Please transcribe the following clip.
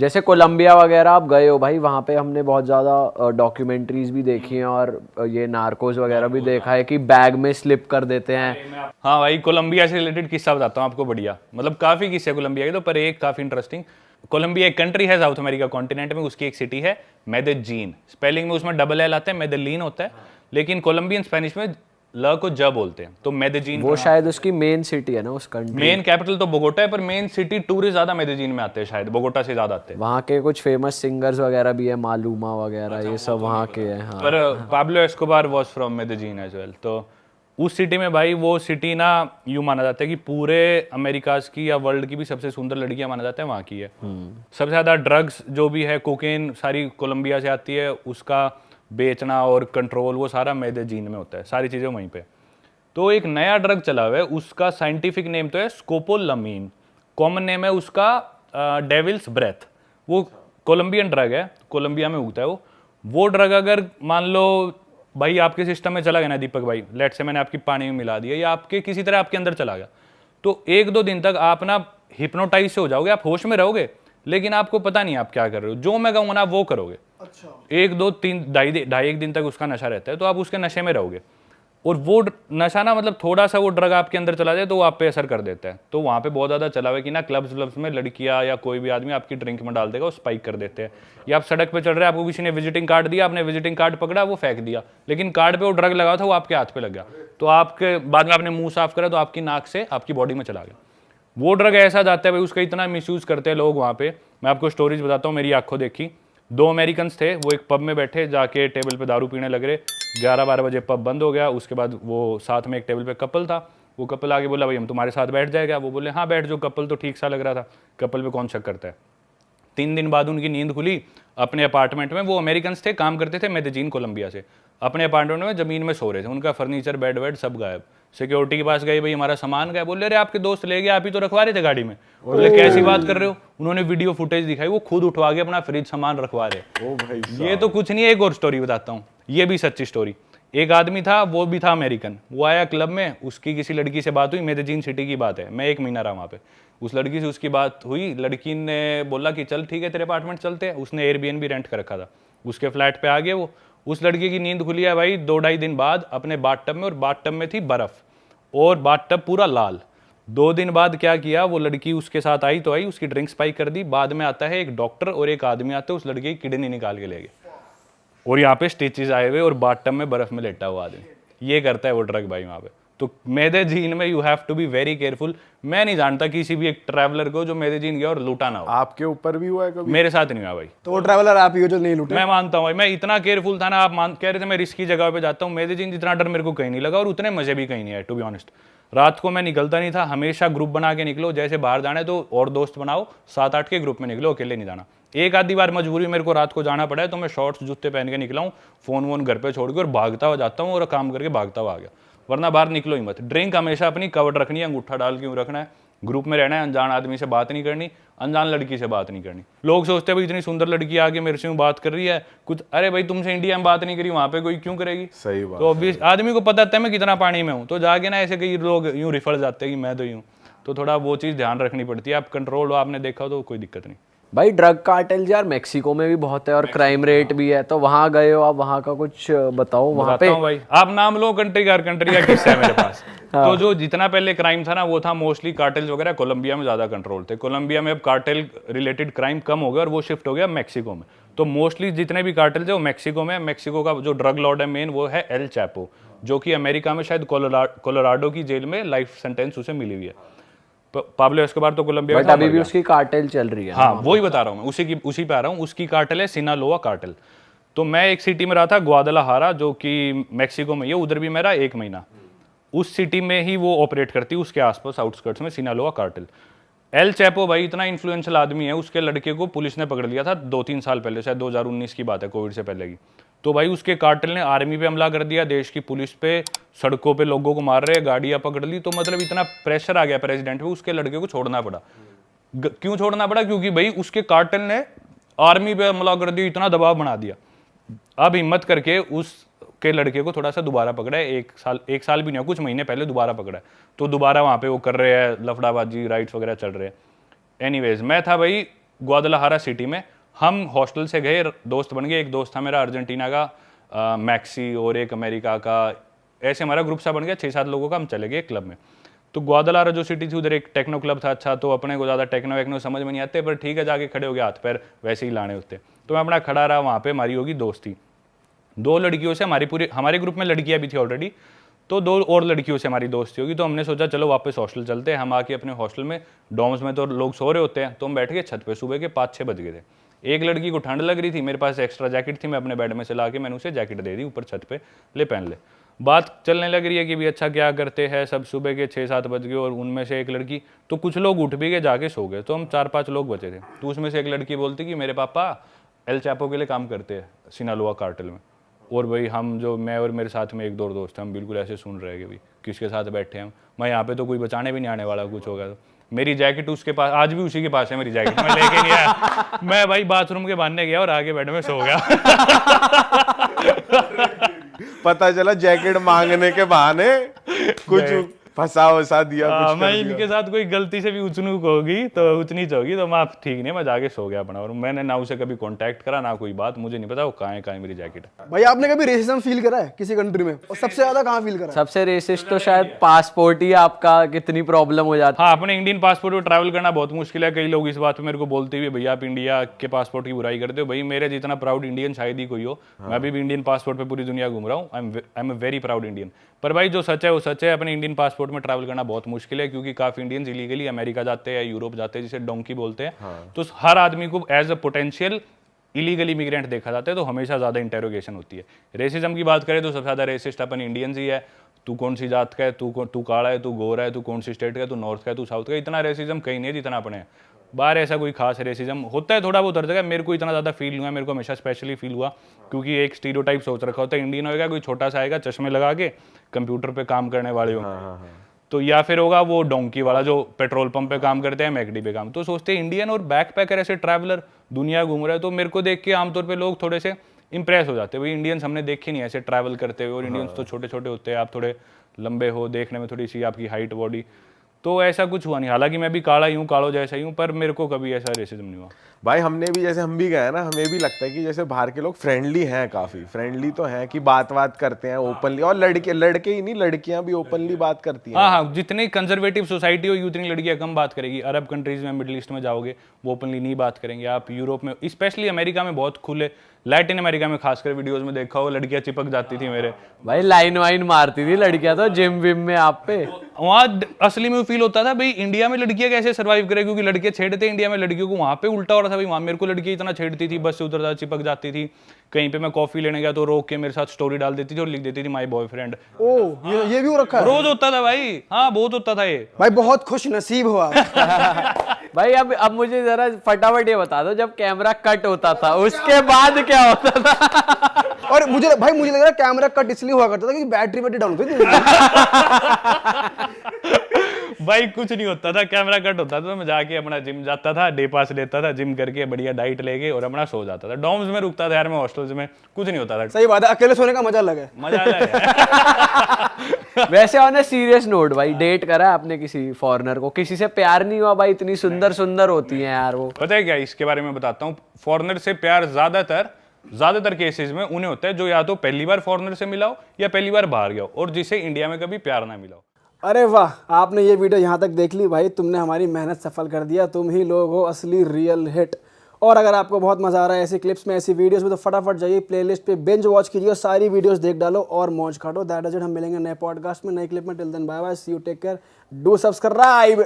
जैसे कोलंबिया वगैरह आप गए हो भाई, वहाँ पे हमने बहुत ज़्यादा डॉक्यूमेंट्रीज भी देखी हैं और ये नार्कोस वगैरह भी देखा है कि बैग में स्लिप कर देते हैं। हाँ भाई, कोलंबिया से रिलेटेड किस्सा बताता हूँ आपको, बढ़िया, मतलब काफ़ी किस्से कोलंबिया के, तो पर एक काफ़ी इंटरेस्टिंग। कोलंबिया एक कंट्री है साउथ अमेरिका कॉन्टिनेंट में, उसकी एक सिटी है मेदेजीन। स्पेलिंग में उसमें डबल एल आता है, मेदेलीन होता है, लेकिन कोलंबियन स्पेनिश में ल को ज बोलते हैं, तो मेदेजीन। वो शायद उसकी मेन सिटी है ना उस कंट्री। मेन कैपिटल तो बोगोटा है, पर मेन सिटी टूरिस्ट ज्यादा मेदेजीन में आते हैं, शायद बोगोटा से ज्यादा आते हैं। वहाँ के कुछ फेमस सिंगर्स वगैरह भी है, मालूमा वगैरह, ये सब वहाँ के हैं। हाँ, पर Pablo Escobar was from Medellin as well. तो उस सिटी में भाई, वो सिटी ना यूं माना जाता है कि पूरे अमेरिकाज की या वर्ल्ड की भी सबसे सुंदर लड़कियां माना जाता है वहाँ की है। सबसे ज़्यादा ड्रग्स जो भी है, कोकेन सारी कोलंबिया से आती है, उसका बेचना और कंट्रोल वो सारा मेदेजीन में होता है, सारी चीज़ें वहीं पे। तो एक नया ड्रग चला हुआ है, उसका साइंटिफिक नेम तो है स्कोपोलामीन, कॉमन नेम है उसका डेविल्स ब्रेथ। वो कोलंबियन ड्रग है, कोलंबिया में उगता है वो ड्रग अगर मान लो भाई आपके सिस्टम में चला गया ना दीपक भाई, लेट से मैंने आपकी पानी में मिला दिया या आपके किसी तरह आपके अंदर चला गया, तो 1-2 दिन तक आप ना हिप्नोटाइज से हो जाओगे, आप होश में रहोगे, लेकिन आपको पता नहीं आप क्या कर रहे हो, जो मैं कहूँगा ना वो करोगे। अच्छा। 1-2-3 ढाई 1 दिन तक उसका नशा रहता है, तो आप उसके नशे में रहोगे। और वो नशा ना, मतलब थोड़ा सा वो ड्रग आपके अंदर चला जाए तो वो आप पे असर कर देता है। तो वहाँ पे बहुत ज़्यादा चला हुआ है कि ना क्लब्स व्लब्स में लड़कियाँ या कोई भी आदमी आपकी ड्रिंक में डाल देगा, वो स्पाइक कर देते हैं। या आप सड़क पे चल रहे हैं, आपको किसी ने विजिटिंग कार्ड दिया, आपने विजिटिंग कार्ड पकड़ा, वो फेंक दिया, लेकिन कार्ड पे वो ड्रग लगा था, वो आपके हाथ पे लग गया, तो आपके बाद में आपने मुंह साफ करा तो आपकी नाक से आपकी बॉडी में चला गया। वो ड्रग ऐसा जाता है भाई, उसका इतना मिसयूज़ करते हैं लोग वहाँ पे। मैं आपको स्टोरीज बताता हूँ, मेरी आंखों देखी। 2 अमेरिकन्स थे, वो एक पब में बैठे, जाके टेबल पे दारू पीने लग रहे। 11-12 बजे पब बंद हो गया। उसके बाद वो साथ में एक टेबल पे कपल था, वो कपल आगे बोला भाई हम तुम्हारे साथ बैठ जाएगा। वो बोले हाँ बैठ, जो कपल तो ठीक सा लग रहा था, कपल पे कौन शक करता है। 3 दिन बाद उनकी नींद खुली अपने अपार्टमेंट में। वो अमेरिकन्स थे, काम करते थे मेदेजीन कोलंबिया से। अपने अपार्टमेंट में ज़मीन में सो रहे थे, उनका फर्नीचर बेड वेड सब गायब। सिक्योरिटी के पास गए, भाई हमारा सामान गया। बोले अरे आपके दोस्त ले गए, आप ही तो रखवा रहे थे गाड़ी में। बोले कैसी बात कर रहे हो। उन्होंने वीडियो फुटेज दिखाई, वो खुद उठवा के अपना फ्रिज सामान रखवा रहे। ओ भाई ये तो कुछ नहीं है, एक और स्टोरी बताता हूँ, ये भी सच्ची स्टोरी। एक आदमी था, वो भी था अमेरिकन, वो आया क्लब में, उसकी किसी लड़की से बात हुई, मेदेजीन सिटी की बात है, मैं 1 महीना रहा वहाँ पे। उस लड़की से उसकी बात हुई, लड़की ने बोला कि चल ठीक है तेरे अपार्टमेंट चलते हैं। उसने एयरबीएनबी रेंट कर रखा था, उसके फ्लैट पे आ गए वो। उस लड़की की नींद खुली है भाई 2-2.5 दिन बाद अपने बाथटब में, और बाथटब में थी बर्फ और बाथटब पूरा लाल। 2 दिन बाद क्या किया, वो लड़की उसके साथ आई तो आई, उसकी ड्रिंक स्पाइक कर दी। बाद में आता है एक डॉक्टर और एक आदमी आते हैं, उस लड़की की किडनी निकाल के ले गए, और यहाँ पे स्टिचेस आए हुए और बाथटब में बर्फ में लेटा हुआ आदमी। ये करता है वो ड्रग भाई वहाँ पे। तो मेदेजीन में you have to be very careful. मैं नहीं जानता किसी भी एक ट्रैवलर को जो मेदेजीन गया और लूटा ना हो। आपके ऊपर भी हुआ है कभी? मेरे साथ नहीं हुआ भाई। तो वो ट्रैवलर आप ही हो जो नहीं लूटे? मैं मानता हूँ भाई, मैं इतना केयरफुल था ना, आप कह रहे थे मैं रिस्की जगह पे जाता हूँ, मेदेजीन जितना डर मेरे को कहीं नहीं लगा, और उतने मजे भी कहीं नहीं है टू बी ऑनेस्ट। रात को मैं निकलता नहीं था, हमेशा ग्रुप बना के निकलो, जैसे बाहर जाना है तो और दोस्त बनाओ, 7-8 के ग्रुप में निकलो, अकेले नहीं जाना। एक आधी बार मजबूरी मेरे को रात को जाना पड़ा है तो मैं शॉर्ट्स जूते पहन के निकला हूँ, फोन वोन घर पे छोड़ के, और भागता हुआ जाता हूँ और काम करके भागता हुआ आ गया, वरना बाहर निकलो ही मत। ड्रिंक हमेशा अपनी कवर्ड रखनी है, अंगूठा डाल के रखना है, ग्रुप में रहना है, अनजान आदमी से बात नहीं करनी, अनजान लड़की से बात नहीं करनी। लोग सोचते हैं भाई इतनी सुंदर लड़की आके मेरे से बात कर रही है कुछ, अरे भाई तुमसे इंडिया में बात नहीं करी, वहाँ पे कोई क्यों करेगी। सही बात। तो ऑब्वियस आदमी को पता था मैं कितना पानी में हूँ, तो जाके ना ऐसे कई लोग यूँ रिफर जाते हैं कि मैं तो यूँ, तो थोड़ा वो चीज़ ध्यान रखनी पड़ती है। आप कंट्रोल हो, आपने देखा हो तो कोई दिक्कत नहीं। भाई ड्रग कार्टेल यार मेक्सिको में भी बहुत है और क्राइम रेट भी है, तो वहाँ गए हो आप, वहाँ का कुछ बताओ। वहाँ पे भाई आप नाम लो कंट्री का किस्सा है मेरे पास। तो जो जितना पहले क्राइम था ना, वो था मोस्टली कार्टेल्स वगैरह, कोलंबिया में ज्यादा कंट्रोल थे। कोलंबिया में अब कार्टेल रिलेटेड क्राइम कम हो गया और वो शिफ्ट हो गया मेक्सिको में। तो मोस्टली जितने भी कार्टेल्स है वो मेक्सिको में। मेक्सिको का जो ड्रग लॉर्ड है मेन, वो है एल चैपो, जो कि अमेरिका में शायद कोलोराडो की जेल में लाइफ सेंटेंस उसे मिली हुई है। पाब्लो एस्कोबार तो कोलंबिया में, बट अभी भी उसकी कार्टेल चल रही है। हाँ वही बता रहा हूँ मैं, उसी पे आ रहा हूँ। उसकी कार्टेल है सिनालोआ कार्टेल। तो मैं एक सिटी में रहा था, ग्वादलाहारा, जो कि मेक्सिको में ही है, उधर भी मेरा 1 महीना। उस सिटी में ही वो ऑपरेट करती है, उसके आसपास आउटस्कर्ट्स में सिनालोआ कार्टेल। एल चैपो भाई इतना इन्फ्लुएंशियल आदमी है, उसके लड़के को पुलिस ने पकड़ लिया था 2-3 साल पहले, शायद 2019 की बात है, कोविड से पहले की। तो भाई उसके कार्टेल ने आर्मी पे हमला कर दिया, देश की पुलिस पे, सड़कों पे लोगों को मार रहे, गाड़ियां पकड़ ली। तो मतलब इतना प्रेशर आ गया प्रेसिडेंट पे, उसके लड़के को छोड़ना पड़ा। क्यों छोड़ना पड़ा? क्योंकि भाई उसके कार्टेल ने आर्मी पे हमला कर दिया, इतना दबाव बना दिया। अब हिम्मत करके उसके लड़के को थोड़ा सा दोबारा पकड़ा है, 1 साल भी नहीं, कुछ महीने पहले दोबारा पकड़ा है। तो दोबारा वहाँ पे वो कर रहे हैं लफड़ाबाजी, राइट्स वगैरह चल रहे हैं। एनीवेज मैं था भाई ग्वादलाहारा सिटी में हम हॉस्टल से गए, दोस्त बन गए। एक दोस्त था मेरा अर्जेंटीना का, मैक्सी, और एक अमेरिका का, ऐसे हमारा ग्रुप सा बन गया 6-7 लोगों का। हम चले गए क्लब में। तो ग्वादलाहारा जो सिटी थी उधर एक टेक्नो क्लब था अच्छा, तो अपने को ज़्यादा टेक्नो वेक्नो समझ में नहीं आते, पर ठीक है जाके खड़े हो गए, हाथ पैर वैसे ही लाने होते। तो मैं अपना खड़ा रहा, वहाँ पे हमारी होगी दोस्ती 2 लड़कियों से। हमारे ग्रुप में लड़कियाँ भी थी ऑलरेडी, तो 2 और लड़कियों से हमारी दोस्ती होगी। तो हमने सोचा चलो वापस हॉस्टल चलते हैं। हम आके अपने हॉस्टल में, डॉर्म्स में तो लोग सो रहे होते हैं, तो हम बैठ गए छत पे। सुबह के 5-6 बज गए थे। एक लड़की को ठंड लग रही थी, मेरे पास एक्स्ट्रा जैकेट थी, मैं अपने बेड में से ला के मैंने उसे जैकेट दे दी, ऊपर छत पे ले पहन ले। बात चलने लग रही है कि भी अच्छा क्या करते हैं सब। सुबह के 6-7 बज गए, और उनमें से एक लड़की, तो कुछ लोग उठ भी गए, जाके सो गए, तो हम 4-5 लोग बचे थे। तो उसमें से एक लड़की बोलती कि मेरे पापा एल चैपो के लिए काम करते हैं, सिनालोआ कार्टेल में। और भाई हम जो, मैं और मेरे साथ में 1-2 दोस्त हैं, हम बिल्कुल ऐसे सुन रहे हैं कि भाई किसके साथ बैठे हैं हम। मैं यहाँ पे तो कोई बचाने भी नहीं आने वाला, कुछ होगा तो। मेरी जैकेट उसके पास, आज भी उसी के पास है मेरी जैकेट, मैं लेके नहीं आया। मैं भाई बाथरूम के बहाने गया और आगे बेड में सो गया। पता चला जैकेट मांगने के बहाने कुछ फंसा दिया, कुछ मैं इनके साथ कोई गलती से भी उचनूक होगी तो उचनीच होगी तो मैं ठीक नहीं, मैं जाके सो गया अपना। और मैंने ना उसे कभी कांटेक्ट करा ना कोई बात, मुझे नहीं पता वो कहाँ है मेरी जैकेट। भाई आपने कभी रेसिज्म फील करा है किसी कंट्री में, और सबसे ज्यादा कहाँ फील करा है? सबसे रेसिस्ट तो शायद पासपोर्ट ही आपका, कितनी प्रॉब्लम हो जाती है। हाँ, अपने इंडियन पासपोर्ट पे ट्रैवल करना बहुत मुश्किल है। कई लोग इस बात पे मेरे को बोलते हुए भैया आप इंडिया के पासपोर्ट की बुराई करते हो। भाई मेरे जितना प्राउड इंडियन शायद ही कोई हो। मैं अभी भी इंडियन पासपोर्ट पे पूरी दुनिया घूम रहा हूँ। I am a very proud Indian. पर भाई जो सच है वो सच है, अपने इंडियन पासपोर्ट में ट्रैवल करना बहुत मुश्किल है, क्योंकि काफी इंडियंस इलीगली अमेरिका जाते हैं, यूरोप जाते हैं, जिसे डोंकी बोलते हैं। तो हर आदमी को as a potential illegal immigrant देखा जाता है, तो हमेशा ज्यादा इंटेरोगेशन होती है। रेसिज्म की बात करें तो सबसे ज्यादा रेसिस्ट अपन इंडियंस ही है। तू कौन सी जात का है, तू काला है, तू गोरा है, तू कौन सी स्टेट का है, तू नॉर्थ का है, तू साउथ का है। इतना रेसिज्म कहीं नहीं है जितना अपने है। बाहर ऐसा कोई खास रेसिज्म होता है, थोड़ा बहुत हर जगह। मेरे को इतना ज़्यादा फील हुआ, मेरे को हमेशा स्पेशली फील हुआ, क्योंकि एक स्टीरियोटाइप सोच रखा होता है इंडियन होगा कोई छोटा सा आएगा चश्मे लगा के कंप्यूटर पे काम करने वाले हो, तो या फिर होगा वो डोंकी वाला जो पेट्रोल पंप पे काम करते हैं, मैकडी पे काम। तो सोचते हैं इंडियन और बैकपैकर ऐसे ट्रैवलर दुनिया घूम रहा है। तो मेरे को देख के आमतौर पर लोग थोड़े से इंप्रेस हो जाते हैं, भाई इंडियंस हमने देखे नहीं ऐसे ट्रैवल करते हुए। और इंडियंस तो छोटे छोटे होते हैं, आप थोड़े लंबे हो, देखने में थोड़ी सी आपकी हाइट बॉडी, तो ऐसा कुछ हुआ नहीं। हालांकि मैं भी काला ही हूँ, कालो जैसा ही हूँ, पर मेरे को कभी ऐसा रेसिज्म नहीं हुआ। भाई हमने भी, जैसे हम भी गए ना, हमें भी लगता है कि जैसे बाहर के लोग फ्रेंडली हैं, काफी फ्रेंडली तो हैं कि बात करते हैं ओपनली। और लड़के ही नहीं, लड़कियां भी ओपनली बात करती हैं। हाँ, जितनी कंजर्वेटिव सोसाइटी होगी उतनी लड़कियां कम बात करेगी। अरब कंट्रीज में, मिडिल ईस्ट में जाओगे वो ओपनली नहीं बात करेंगे। आप यूरोप में, स्पेशली अमेरिका में बहुत खुले, लैटिन अमेरिका में खासकर वीडियोस में देखा हो, लड़कियां चिपक जाती थी मेरे। भाई लाइन वाइन मारती थी लड़कियां तो जिम विम में आप पे। वहाँ असली में फील होता था भाई इंडिया में लड़कियां कैसे सर्वाइव करें, क्योंकि लड़के छेड़ते इंडिया में लड़कियों को, वहाँ पे उल्टा हो रहा था भाई। वहाँ मेरे को लड़कियां इतना छेड़ती थी, बस से उतरता चिपक जाती थी। कहीं पे मैं कॉफी लेने गया तो रोक के मेरे साथ स्टोरी डाल देती थी और लिख देती थी माय बॉयफ्रेंड। ओ ये भी हो रखा है? रोज होता था भाई। हाँ, बहुत होता था ये। भाई बहुत खुश नसीब हो आप। भाई अब मुझे जरा फटाफट ये बता दो, जब कैमरा कट होता था उसके बाद क्या होता था? और मुझे लग रहा है कैमरा कट इसलिए हुआ करता था क्योंकि बैटरी डाउन होती थी। भाई कुछ नहीं होता था, कैमरा कट होता था तो मैं जाके अपना जिम जाता था, डे पास लेता था, जिम करके बढ़िया डाइट लेके और अपना सो जाता था। डॉर्म्स में रुकता था यार मैं, हॉस्टल्स में कुछ नहीं होता था। सही बात है, अकेले सोने का मजा अलग है। मजा आता है। वैसे ऑन अ सीरियस नोट भाई, डेट करा है आपने किसी फॉरेनर को? किसी से प्यार नहीं हुआ भाई? इतनी सुंदर सुंदर होती हैं यार वो। पता है क्या, इसके बारे में बताता हूँ। फॉरेनर से प्यार ज्यादातर केसेस में उन्हें होता है जो या तो पहली बार फॉरेनर से मिला हो या पहली बार बाहर गया हो, और जिसे इंडिया में कभी प्यार ना मिला हो। अरे वाह, आपने ये वीडियो यहाँ तक देख ली भाई, तुमने हमारी मेहनत सफल कर दिया। तुम ही लोग हो असली रियल हिट। और अगर आपको बहुत मजा आ रहा है ऐसी क्लिप्स में, ऐसी वीडियोस में, तो फटाफट जाइए प्लेलिस्ट पे बिंज वॉच कीजिए और सारी वीडियोस देख डालो और मौज काटो। That is it. हम मिलेंगे नए पॉडकास्ट में, नए क्लिप में। Till then bye bye, see you, take care, do subscribe.